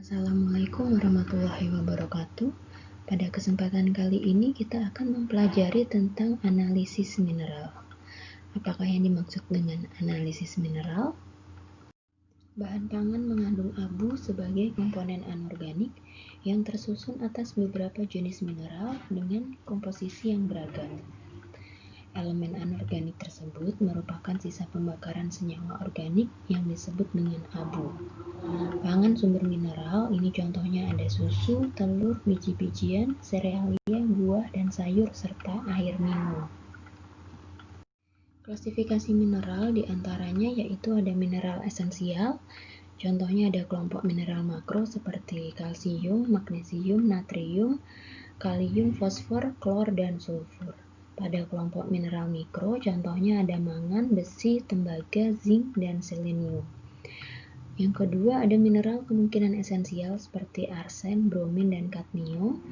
Assalamualaikum warahmatullahi wabarakatuh. Pada kesempatan kali ini kita akan mempelajari tentang analisis mineral. Apakah yang dimaksud dengan analisis mineral? Bahan pangan mengandung abu sebagai komponen anorganik yang tersusun atas beberapa jenis mineral dengan komposisi yang beragam. Elemen anorganik tersebut merupakan sisa pembakaran senyawa organik yang disebut dengan abu. Pangan sumber mineral ini contohnya ada susu, telur, biji-bijian, serealia, buah, dan sayur, serta air minum. Klasifikasi mineral diantaranya yaitu ada mineral esensial, contohnya ada kelompok mineral makro seperti kalsium, magnesium, natrium, kalium, fosfor, klor, dan sulfur. Pada kelompok mineral mikro, contohnya ada mangan, besi, tembaga, zinc, dan selenium. Yang kedua ada mineral kemungkinan esensial seperti arsen, bromin, dan kadmium.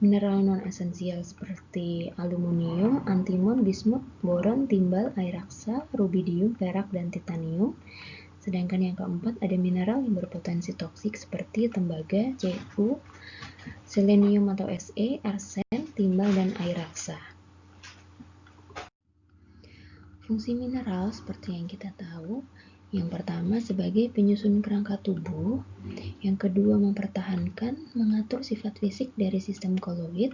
Mineral non-esensial seperti aluminium, antimon, bismut, boron, timbal, air raksa, rubidium, perak, dan titanium. Sedangkan yang keempat ada mineral yang berpotensi toksik seperti tembaga, Cu, selenium atau Se, arsen, timbal, dan air raksa. Fungsi mineral seperti yang kita tahu, yang pertama sebagai penyusun kerangka tubuh, yang kedua mempertahankan, mengatur sifat fisik dari sistem koloid,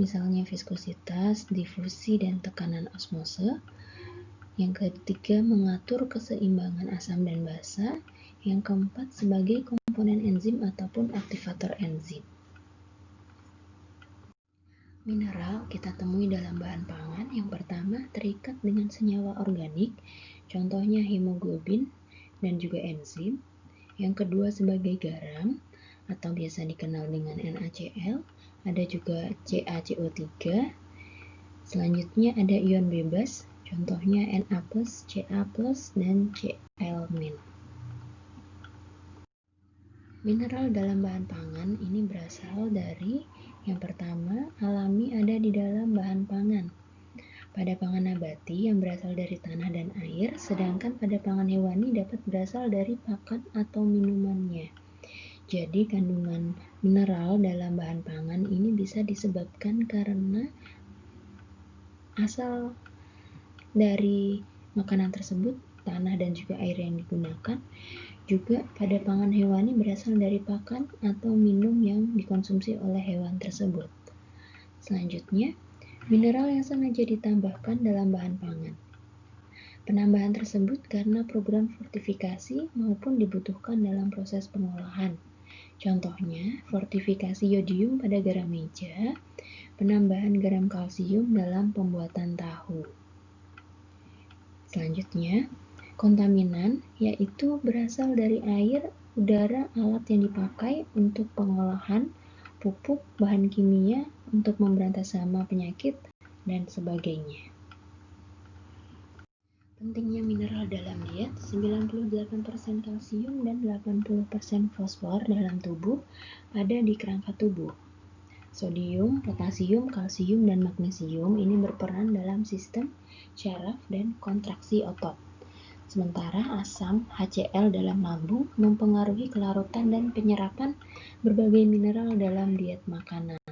misalnya viskositas, difusi, dan tekanan osmose. Yang ketiga mengatur keseimbangan asam dan basa. Yang keempat sebagai komponen enzim ataupun aktivator enzim. Mineral kita temui dalam bahan pangan. Yang pertama terikat dengan senyawa organik, contohnya hemoglobin dan juga enzim. Yang kedua sebagai garam atau biasa dikenal dengan NaCl, ada juga CaCO3. Selanjutnya ada ion bebas, contohnya Na+, Ca+, dan Cl-. Mineral dalam bahan pangan ini berasal dari yang pertama, alami ada di dalam bahan pangan. Pada pangan nabati yang berasal dari tanah dan air, sedangkan pada pangan hewani dapat berasal dari pakan atau minumannya. Jadi kandungan mineral dalam bahan pangan ini bisa disebabkan karena asal dari makanan tersebut, tanah dan juga air yang digunakan. Juga pada pangan hewani berasal dari pakan atau minum yang dikonsumsi oleh hewan tersebut. Selanjutnya, mineral yang sengaja ditambahkan dalam bahan pangan. Penambahan tersebut karena program fortifikasi maupun dibutuhkan dalam proses pengolahan. Contohnya, fortifikasi yodium pada garam meja, penambahan garam kalsium dalam pembuatan tahu. Selanjutnya, kontaminan yaitu berasal dari air, udara, alat yang dipakai untuk pengolahan, pupuk, bahan kimia untuk memberantas hama, penyakit, dan sebagainya. Pentingnya mineral dalam diet, 98% kalsium dan 80% fosfor dalam tubuh ada di kerangka tubuh. Sodium, potasium, kalsium, dan magnesium ini berperan dalam sistem syaraf dan kontraksi otot. Sementara asam HCl dalam lambung mempengaruhi kelarutan dan penyerapan berbagai mineral dalam diet makanan.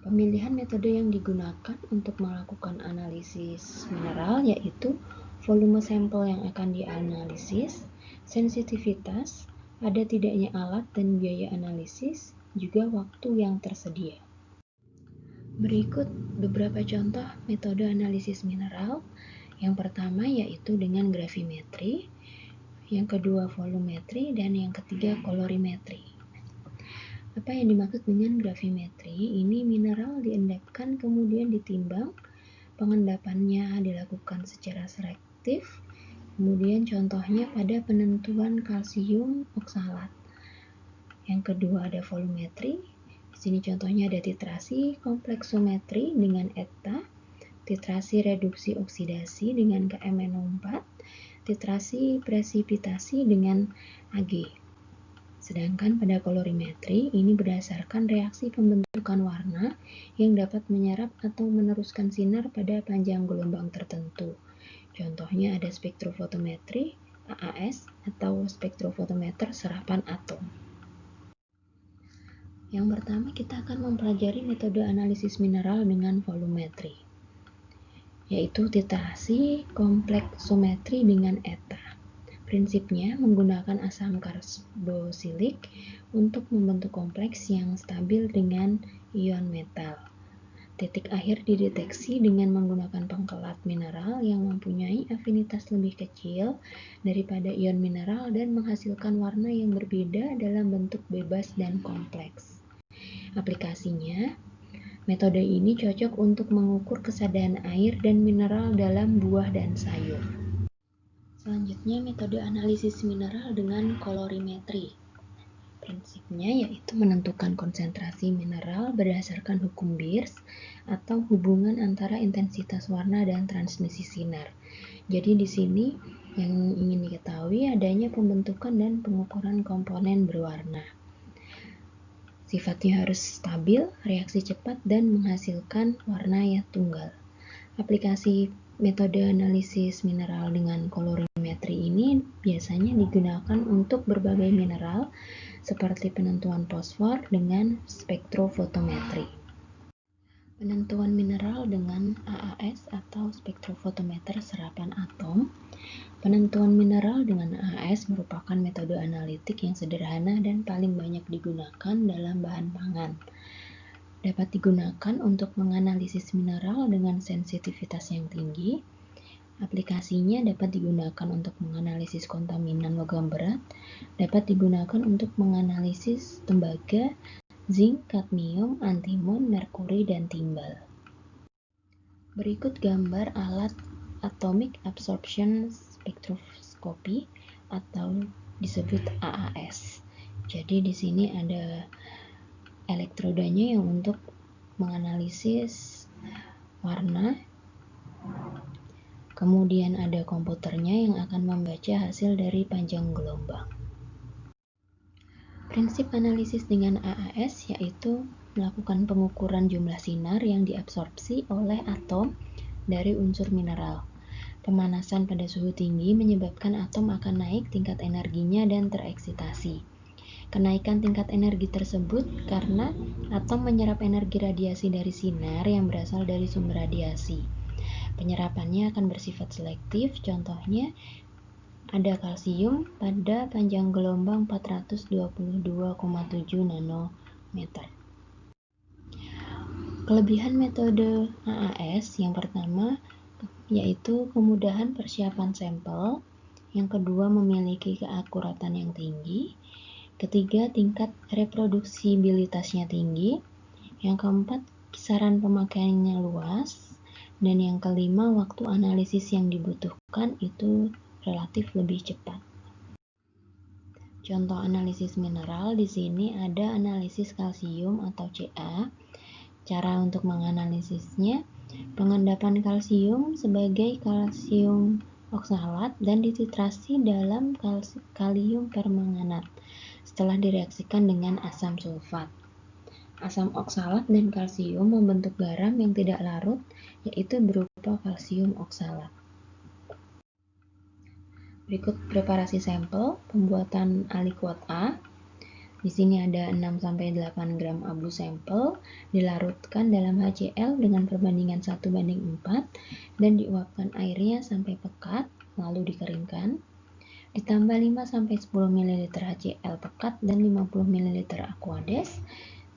Pemilihan metode yang digunakan untuk melakukan analisis mineral yaitu volume sampel yang akan dianalisis, sensitivitas, ada tidaknya alat dan biaya analisis, juga waktu yang tersedia. Berikut beberapa contoh metode analisis mineral. Yang pertama yaitu dengan gravimetri, yang kedua volumetri, dan yang ketiga kolorimetri. Apa yang dimaksud dengan gravimetri? Ini mineral diendapkan kemudian ditimbang, pengendapannya dilakukan secara selektif, kemudian contohnya pada penentuan kalsium oksalat. Yang kedua ada volumetri, di sini contohnya ada titrasi kompleksometri dengan eta, titrasi reduksi oksidasi dengan KMNO4, titrasi presipitasi dengan Ag. Sedangkan pada kolorimetri ini berdasarkan reaksi pembentukan warna yang dapat menyerap atau meneruskan sinar pada panjang gelombang tertentu. Contohnya ada spektrofotometri, AAS atau spektrofotometer serapan atom. Yang pertama kita akan mempelajari metode analisis mineral dengan volumetri, yaitu titrasi kompleksometri dengan ETA. Prinsipnya menggunakan asam karboksilik untuk membentuk kompleks yang stabil dengan ion metal. Titik akhir dideteksi dengan menggunakan pengkelat mineral yang mempunyai afinitas lebih kecil daripada ion mineral dan menghasilkan warna yang berbeda dalam bentuk bebas dan kompleks. Aplikasinya, metode ini cocok untuk mengukur kesadaran air dan mineral dalam buah dan sayur. Selanjutnya, metode analisis mineral dengan kolorimetri. Prinsipnya yaitu menentukan konsentrasi mineral berdasarkan hukum Beers atau hubungan antara intensitas warna dan transmisi sinar. Jadi di sini yang ingin diketahui adanya pembentukan dan pengukuran komponen berwarna. Sifatnya harus stabil, reaksi cepat, dan menghasilkan warna yang tunggal. Aplikasi metode analisis mineral dengan kolorimetri ini biasanya digunakan untuk berbagai mineral seperti penentuan fosfor dengan spektrofotometri. Penentuan mineral dengan AAS atau spektrofotometer serapan atom. Penentuan mineral dengan AAS merupakan metode analitik yang sederhana dan paling banyak digunakan dalam bahan pangan. Dapat digunakan untuk menganalisis mineral dengan sensitivitas yang tinggi. Aplikasinya dapat digunakan untuk menganalisis kontaminan logam berat, dapat digunakan untuk menganalisis tembaga, zinc, kadmium, antimon, merkuri, dan timbal. Berikut gambar alat Atomic Absorption Spectroscopy atau disebut AAS. Jadi di sini ada elektrodanya yang untuk menganalisis warna. Kemudian ada komputernya yang akan membaca hasil dari panjang gelombang. Prinsip analisis dengan AAS yaitu melakukan pengukuran jumlah sinar yang diabsorpsi oleh atom dari unsur mineral. Pemanasan pada suhu tinggi menyebabkan atom akan naik tingkat energinya dan tereksitasi. Kenaikan tingkat energi tersebut karena atom menyerap energi radiasi dari sinar yang berasal dari sumber radiasi. Penyerapannya akan bersifat selektif, contohnya ada kalsium pada panjang gelombang 422,7 nanometer. Kelebihan metode AAS yang pertama yaitu kemudahan persiapan sampel, yang kedua memiliki keakuratan yang tinggi, ketiga tingkat reproduksibilitasnya tinggi, yang keempat kisaran pemakaiannya luas, dan yang kelima waktu analisis yang dibutuhkan itu relatif lebih cepat. Contoh analisis mineral di sini ada analisis kalsium atau Ca. Cara untuk menganalisisnya, pengendapan kalsium sebagai kalsium oksalat dan dititrasi dalam kalium permanganat setelah direaksikan dengan asam sulfat. Asam oksalat dan kalsium membentuk garam yang tidak larut, yaitu berupa kalsium oksalat. Berikut preparasi sampel pembuatan aliquot A. Di sini ada 6-8 gram abu sampel dilarutkan dalam HCl dengan perbandingan 1:4 dan diuapkan airnya sampai pekat lalu dikeringkan. Ditambah 5-10 ml HCl pekat dan 50 ml aquades.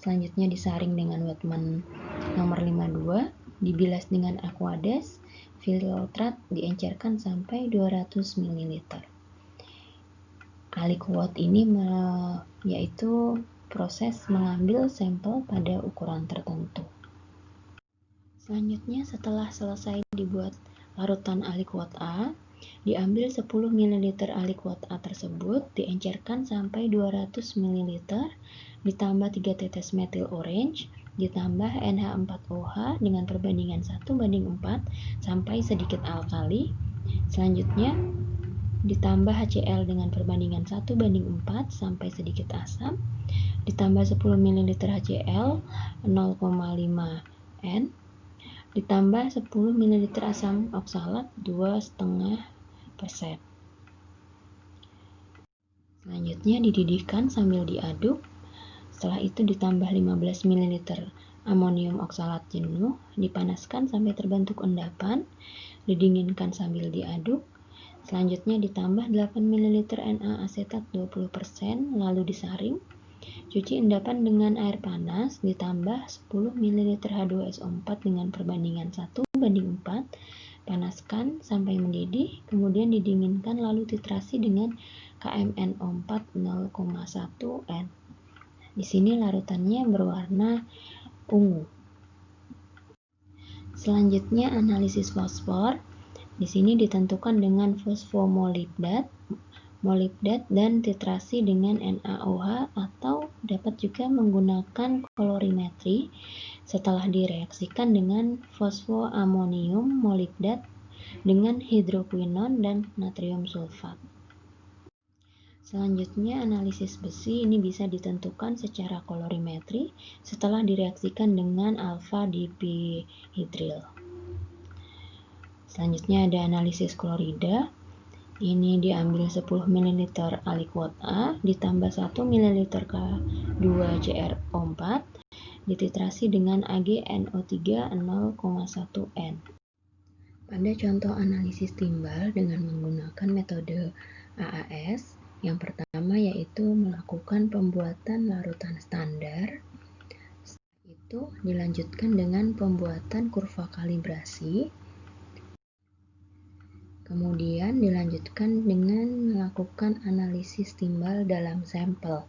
Selanjutnya disaring dengan Wetman nomor 52, dibilas dengan aquades, filtrat diencerkan sampai 200 ml. Aliquot ini yaitu proses mengambil sampel pada ukuran tertentu. Selanjutnya setelah selesai dibuat larutan aliquot A, diambil 10 ml aliquot A tersebut, diencerkan sampai 200 ml, ditambah 3 tetes metil orange, ditambah NH4OH dengan perbandingan 1:4 sampai sedikit alkali. Selanjutnya ditambah HCl dengan perbandingan 1:4 sampai sedikit asam, ditambah 10 ml HCl 0,5 N, ditambah 10 ml asam oksalat 2,5%. Selanjutnya dididihkan sambil diaduk. Setelah itu ditambah 15 ml amonium oksalat jenuh, dipanaskan sampai terbentuk endapan, didinginkan sambil diaduk. Selanjutnya ditambah 8 ml Na asetat 20%, lalu disaring. Cuci endapan dengan air panas, ditambah 10 ml H2SO4 dengan perbandingan 1:4. Panaskan sampai mendidih, kemudian didinginkan lalu titrasi dengan KMnO4 0,1 N. Di sini larutannya berwarna ungu. Selanjutnya analisis fosfor. Di sini ditentukan dengan fosfomolibdat, molibdat dan titrasi dengan NaOH atau dapat juga menggunakan kolorimetri setelah direaksikan dengan fosfoamonium molibdat dengan hidroquinon dan natrium sulfat. Selanjutnya analisis besi ini bisa ditentukan secara kolorimetri setelah direaksikan dengan alfa dipihidril. Selanjutnya ada analisis klorida. Ini diambil 10 ml aliquot A ditambah 1 ml K2CrO4 dititrasi dengan AgNO3 0,1 N. Pada contoh analisis timbal dengan menggunakan metode AAS, yang pertama yaitu melakukan pembuatan larutan standar. Setelah itu dilanjutkan dengan pembuatan kurva kalibrasi. Kemudian dilanjutkan dengan melakukan analisis timbal dalam sampel.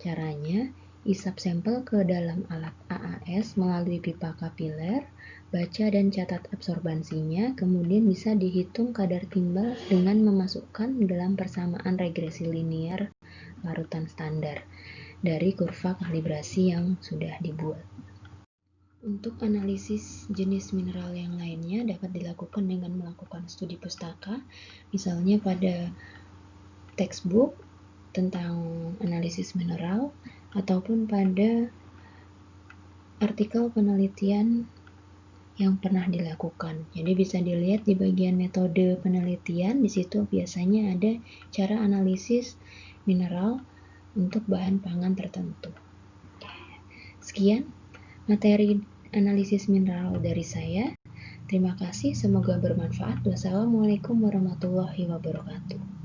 Caranya, isap sampel ke dalam alat AAS melalui pipa kapiler, baca dan catat absorbansinya, kemudian bisa dihitung kadar timbal dengan memasukkan dalam persamaan regresi linear larutan standar dari kurva kalibrasi yang sudah dibuat. Untuk analisis jenis mineral yang lainnya dapat dilakukan dengan melakukan studi pustaka, misalnya pada textbook tentang analisis mineral ataupun pada artikel penelitian yang pernah dilakukan. Jadi bisa dilihat di bagian metode penelitian, di situ biasanya ada cara analisis mineral untuk bahan pangan tertentu. Sekian materi analisis mineral dari saya. Terima kasih, semoga bermanfaat. Wassalamualaikum warahmatullahi wabarakatuh.